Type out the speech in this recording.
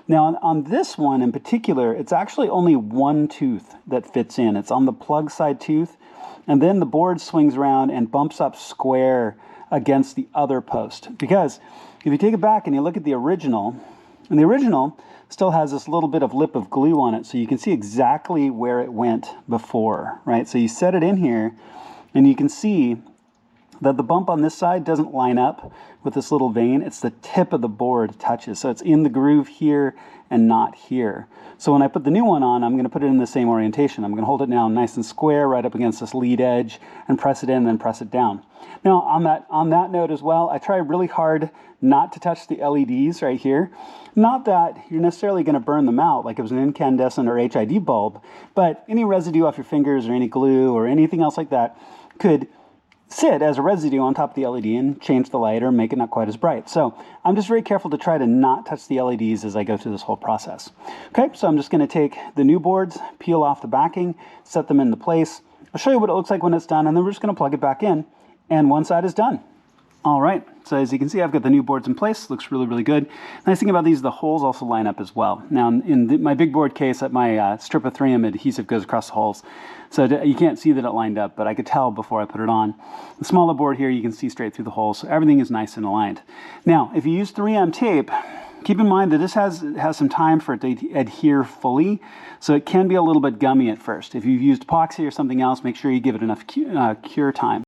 Now on this one in particular, it's actually only one tooth that fits in. It's on the plug side tooth, and then the board swings around and bumps up square against the other post. Because if you take it back and you look at the original, and the original still has this little bit of lip of glue on it, so you can see exactly where it went before, right? So you set it in here, and you can see that the bump on this side doesn't line up with this little vein. It's the tip of the board touches. So it's in the groove here and not here. So when I put the new one on, I'm going to put it in the same orientation. I'm going to hold it now nice and square right up against this lead edge and press it in and then press it down. Now on that note as well, I try really hard not to touch the LEDs right here. Not that you're necessarily going to burn them out like it was an incandescent or HID bulb, but any residue off your fingers or any glue or anything else like that could sit as a residue on top of the LED and change the light or make it not quite as bright. So I'm just very careful to try to not touch the LEDs as I go through this whole process. Okay, so I'm just going to take the new boards, peel off the backing, set them into place. I'll show you what it looks like when it's done, and then we're just going to plug it back in, and one side is done. All right, so as you can see, I've got the new boards in place. Looks really, really good. Nice thing about these, the holes also line up as well. Now, in my big board case, my strip of 3M adhesive goes across the holes. So you can't see that it lined up, but I could tell before I put it on. The smaller board here, you can see straight through the holes, so everything is nice and aligned. Now, if you use 3M tape, keep in mind that this has some time for it to adhere fully, so it can be a little bit gummy at first. If you've used epoxy or something else, make sure you give it enough cure time.